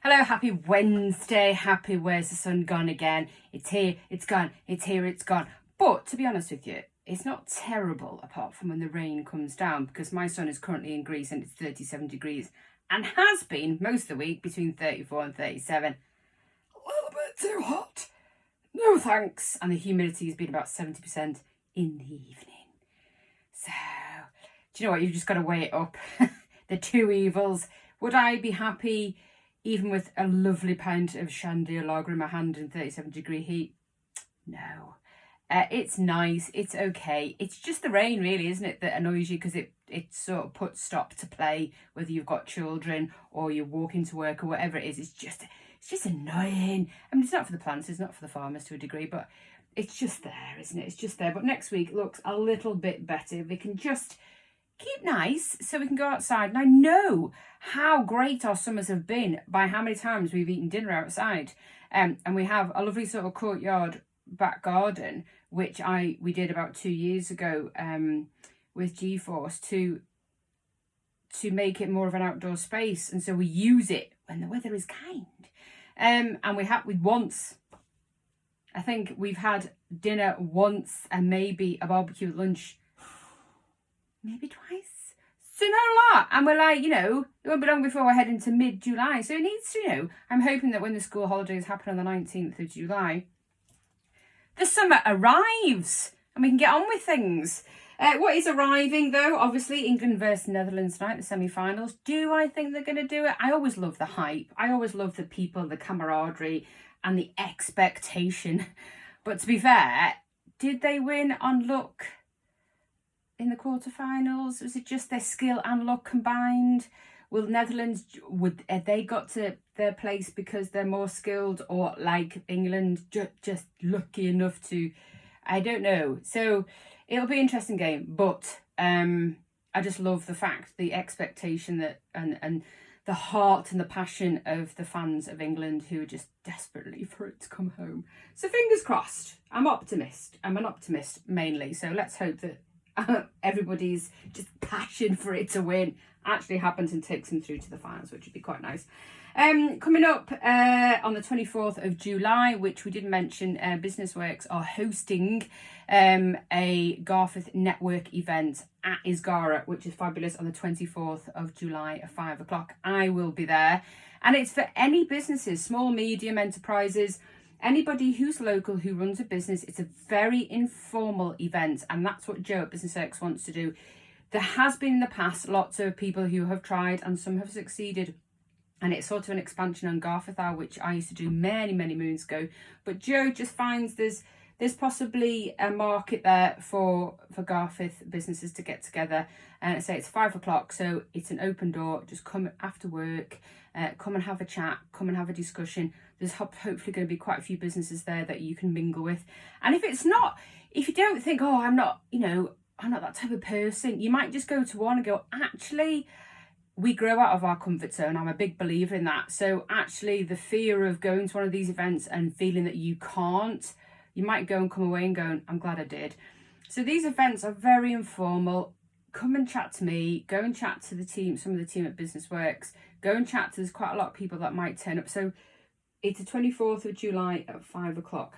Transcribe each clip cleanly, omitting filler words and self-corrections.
Hello, happy Wednesday. Happy where's the sun gone again? It's here, it's gone, it's here, it's gone. But to be honest with you, it's not terrible apart from when the rain comes down, because my son is currently in Greece and it's 37 degrees and has been most of the week between 34 and 37. A little bit too hot. No thanks. And the humidity has been about 70% in the evening. So, do you know what? You've just got to weigh it up. The two evils. Would I be happy even with a lovely pint of Chandelier lager in my hand in 37-degree heat? No. It's nice. It's okay. It's just the rain, really, isn't it, that annoys you, because it sort of puts stop to play, whether you've got children or you're walking to work or whatever it is. It's just annoying. I mean, it's not for the plants, it's not for the farmers to a degree, but it's just there, isn't it? It's just there. But next week looks a little bit better. We can just keep nice so we can go outside. And I know how great our summers have been by how many times we've eaten dinner outside. And we have a lovely sort of courtyard back garden, which we did about 2 years ago with Garforth to make it more of an outdoor space. And so we use it when the weather is kind. And I think we've had dinner once and maybe a barbecue at lunch maybe twice. So not a lot. And we're like, it won't be long before we're heading to mid-July. So it needs to, I'm hoping that when the school holidays happen on the 19th of July, the summer arrives and we can get on with things. What is arriving, though? Obviously, England versus Netherlands tonight, the semi-finals. Do I think they're going to do it? I always love the hype. I always love the people, the camaraderie and the expectation. But to be fair, did they win on luck in the quarterfinals? Was it just their skill and luck combined? Will Netherlands, have they got to their place because they're more skilled, or like England, just lucky enough to, I don't know. So it'll be an interesting game, but I just love the fact, the expectation that and the heart and the passion of the fans of England who are just desperately for it to come home. So fingers crossed. I'm an optimist mainly. So let's hope that everybody's just passion for it to win actually happens and takes them through to the finals, which would be quite nice. Coming up on the 24th of July, which we did mention, Businessworks are hosting a Garforth network event at Isgara, which is fabulous, on the 24th of July at 5 o'clock. I will be there, and it's for any businesses, small, medium enterprises, anybody who's local who runs a business. It's a very informal event, and that's what Joe at Businessworks wants to do. There has been in the past lots of people who have tried, and some have succeeded. And it's sort of an expansion on Garforth Hour, which I used to do many, many moons ago. But Joe just finds there's possibly a market there for Garforth businesses to get together. And I say it's 5 o'clock, so it's an open door. Just come after work, come and have a chat, come and have a discussion. There's hopefully going to be quite a few businesses there that you can mingle with. And if you don't think, I'm not that type of person, you might just go to one and go, actually, we grow out of our comfort zone. I'm a big believer in that. So actually, the fear of going to one of these events and feeling that you can't, you might go and come away and go, I'm glad I did. So these events are very informal. Come and chat to me. Go and chat to the team, some of the team at Businessworks. Go and chat to, there's quite a lot of people that might turn up. So it's the 24th of July at 5 o'clock.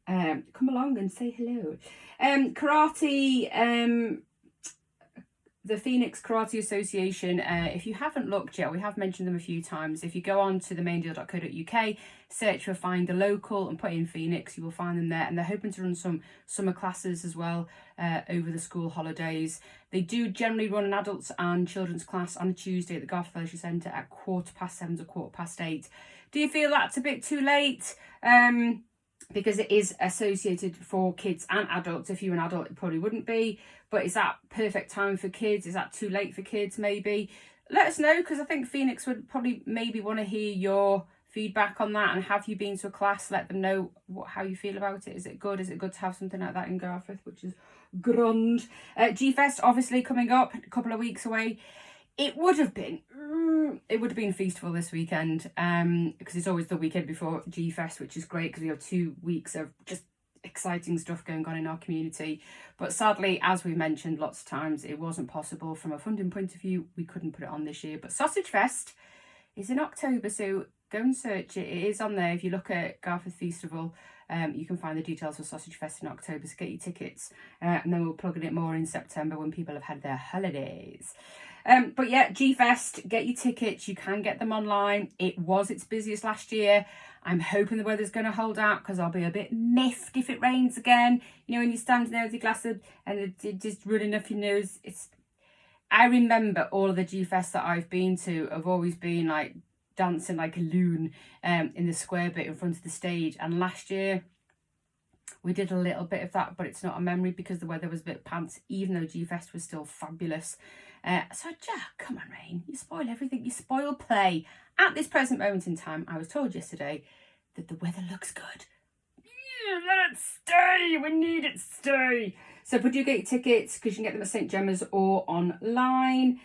Come along and say hello. Karate, the Phoenix Karate Association, if you haven't looked yet, we have mentioned them a few times. If you go on to themaindeal.co.uk, search for Find a Local and put in Phoenix, you will find them there. And they're hoping to run some summer classes as well over the school holidays. They do generally run an adults and children's class on a Tuesday at the Garforth Leisure Centre at 7:15 to 8:15. Do you feel that's a bit too late? Because it is associated for kids and adults. If you're an adult, it probably wouldn't be. But is that perfect time for kids? Is that too late for kids, maybe? Let us know, because I think Phoenix would probably maybe want to hear your feedback on that. And have you been to a class? Let them know how you feel about it. Is it good? Is it good to have something like that in Garforth, which is grand? G-Fest, obviously, coming up, a couple of weeks away. It would have been Feastival this weekend, because it's always the weekend before G-Fest, which is great because we have 2 weeks of just exciting stuff going on in our community. But sadly, as we mentioned lots of times, it wasn't possible from a funding point of view. We couldn't put it on this year. But Sausage Fest is in October, so go and search it. It is on there. If you look at Garforth Festival, you can find the details for Sausage Fest in October, so get your tickets. And then we'll plug in it more in September when people have had their holidays. But yeah, G-Fest, get your tickets. You can get them online. It was its busiest last year. I'm hoping the weather's going to hold out, because I'll be a bit miffed if it rains again. You know, when you're standing there with your glass of, and it's just running off your nose. I remember all of the G-Fests that I've been to have always been like dancing like a loon in the square bit in front of the stage. And last year we did a little bit of that, but it's not a memory because the weather was a bit pants, even though G-Fest was still fabulous. So Jack, come on, Rain, you spoil everything, you spoil play. At this present moment in time, I was told yesterday that the weather looks good. Yeah, let it stay, we need it to stay. So do get your tickets, because you can get them at St Gemma's or online.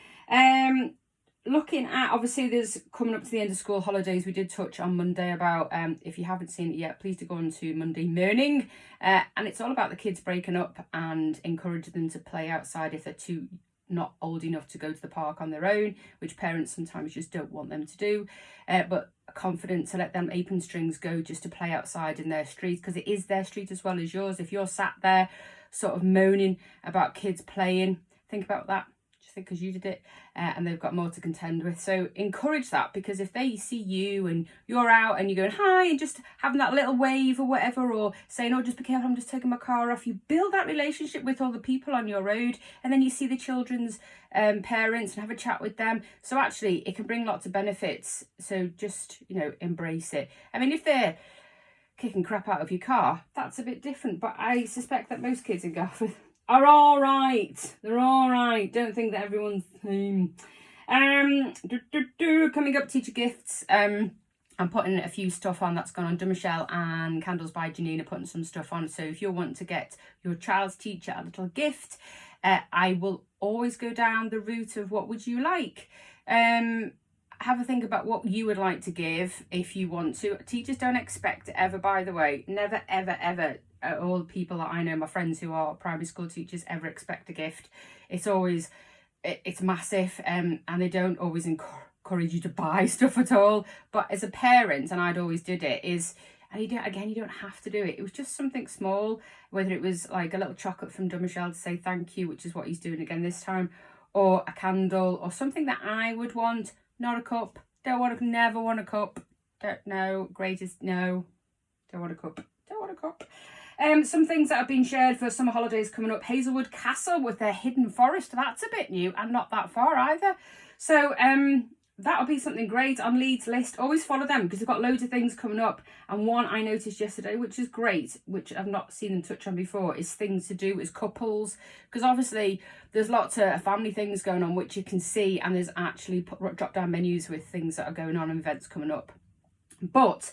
Looking at, obviously there's coming up to the end of school holidays. We did touch on Monday about, if you haven't seen it yet, please do go on to Monday morning. And it's all about the kids breaking up and encouraging them to play outside if they're not old enough to go to the park on their own, which parents sometimes just don't want them to do. But confident to let them apron strings go just to play outside in their street, because it is their street as well as yours. If you're sat there sort of moaning about kids playing, think about that. Because you did it, and they've got more to contend with. So encourage that, because if they see you and you're out and you're going hi and just having that little wave or whatever, or saying, oh, just be careful, I'm just taking my car off, you build that relationship with all the people on your road, and then you see the children's parents and have a chat with them. So actually it can bring lots of benefits. So just, you know, embrace it. I mean, if they're kicking crap out of your car, that's a bit different, but I suspect that most kids in Garforth are all right. They're all right. Don't think that everyone's the same. Coming up, teacher gifts. I'm putting a few stuff on that's gone on. Michelle and Candles by Janine are putting some stuff on. So if you want to get your child's teacher a little gift, I will always go down the route of what would you like. Have a think about what you would like to give if you want to. Teachers don't expect ever, by the way, never, ever, ever. All the people that I know, my friends who are primary school teachers, ever expect a gift. It's always, it's massive, and they don't always encourage you to buy stuff at all. But as a parent, and I'd always did it, and you don't have to do it. It was just something small, whether it was like a little chocolate from Michelle to say thank you, which is what he's doing again this time, or a candle, or something that I would want. Not a cup. Never want a cup. No. Greatest, no. Don't want a cup. Don't want a cup. Some things that have been shared for summer holidays coming up. Hazelwood Castle with their hidden forest. That's a bit new and not that far either. So that'll be something great on Leeds list. Always follow them, because they've got loads of things coming up. And one I noticed yesterday, which is great, which I've not seen them touch on before, is things to do as couples. Because obviously there's lots of family things going on, which you can see. And there's actually drop down menus with things that are going on and events coming up. But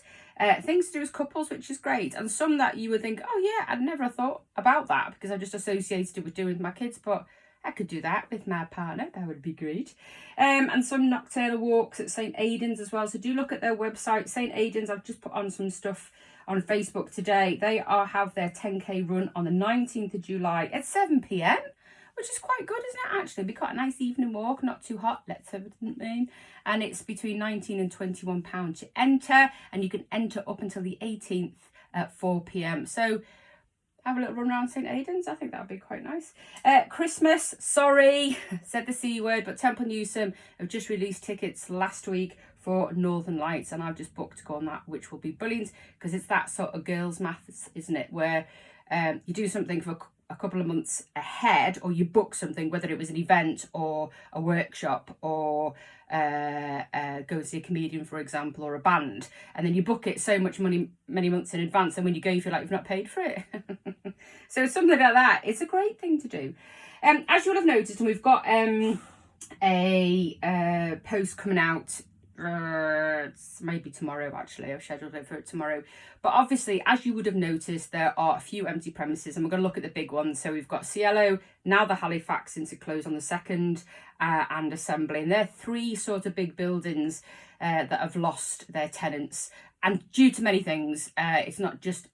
things to do as couples, which is great. And some that you would think, oh yeah, I'd never thought about that, because I just associated it with doing with my kids. But I could do that with my partner. That would be great. And some nocturnal walks at St Aidan's as well. So do look at their website. St Aidan's, I've just put on some stuff on Facebook today. They have their 10k run on the 19th of July at 7 p.m, which is quite good, isn't it, actually? It'd be quite a nice evening walk, not too hot, let's have it, mean. And it's between £19 and £21 to enter, and you can enter up until the 18th at 4 p.m. So have a little run around St Aidan's. I think that would be quite nice. Christmas, sorry, said the C word, but Temple Newsome have just released tickets last week for Northern Lights, and I've just booked to go on that, which will be brilliant, because it's that sort of girls' maths, isn't it, where you do something for a couple of months ahead, or you book something, whether it was an event or a workshop or go see a comedian, for example, or a band, and then you book it so much money many months in advance, and when you go you feel like you've not paid for it. So something like that, it's a great thing to do. As you will have noticed, and we've got a post coming out, it's maybe tomorrow, actually. I've scheduled it for tomorrow. But obviously, as you would have noticed, there are a few empty premises, and we're going to look at the big ones. So we've got Cielo, now the Halifax, since it closed on the 2nd, and Assembly. And they're three sort of big buildings that have lost their tenants. And due to many things, it's not just,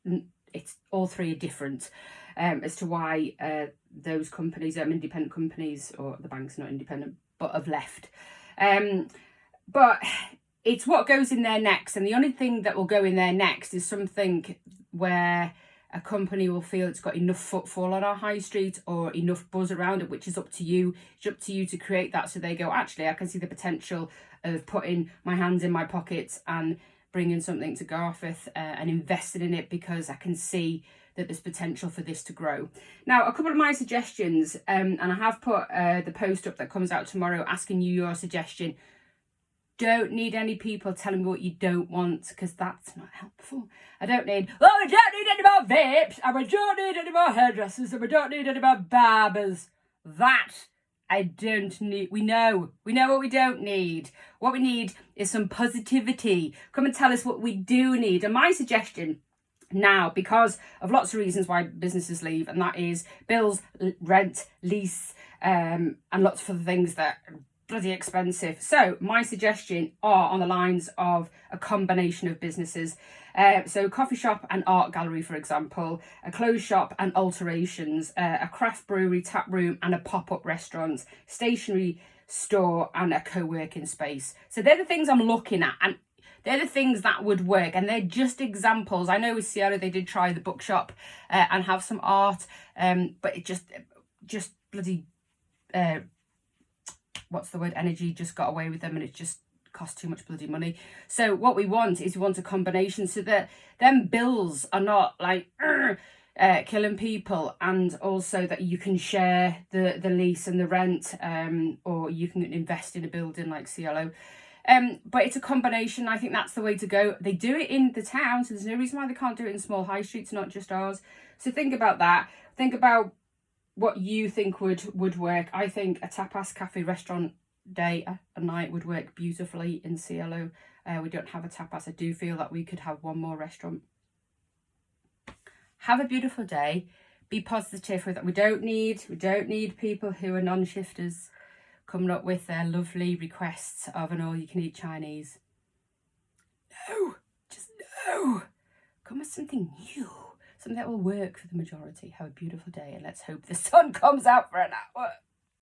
it's all three are different as to why those companies, independent companies, or the bank's not independent, but have left. But it's what goes in there next. And the only thing that will go in there next is something where a company will feel it's got enough footfall on our high street or enough buzz around it, which is up to you. It's up to you to create that. So they go, actually, I can see the potential of putting my hands in my pockets and bringing something to Garforth and investing in it, because I can see that there's potential for this to grow. Now, a couple of my suggestions, and I have put the post up that comes out tomorrow asking you your suggestion. Don't need any people telling me what you don't want, because that's not helpful. I don't need, we don't need any more vapes, and we don't need any more hairdressers, and we don't need any more barbers. That I don't need. We know what we don't need. What we need is some positivity. Come and tell us what we do need. And my suggestion now, because of lots of reasons why businesses leave, and that is bills, rent, lease, and lots of other things that are bloody expensive. So my suggestion are on the lines of a combination of businesses. So coffee shop and art gallery, for example, a clothes shop and alterations, a craft brewery, tap room and a pop-up restaurant, stationery store and a co-working space. So they're the things I'm looking at, and they're the things that would work, and they're just examples. I know with Cielo they did try the bookshop and have some art, but it just bloody what's the word, energy just got away with them, and it just cost too much bloody money. So what we want is a combination, so that them bills are not like killing people, and also that you can share the lease and the rent, or you can invest in a building like Cielo. But it's a combination. I think that's the way to go. They do it in the town, so there's no reason why they can't do it in small high streets, not just ours. So think about that. Think about what you think would work. I think a tapas cafe restaurant day a night would work beautifully in Cielo. We don't have a tapas. I do feel that we could have one more restaurant. Have a beautiful day. Be positive with it. We don't need people who are non-shifters coming up with their lovely requests of an all-you-can-eat Chinese. No, just no. Come with something new, something that will work for the majority. Have a beautiful day, and let's hope the sun comes out for an hour.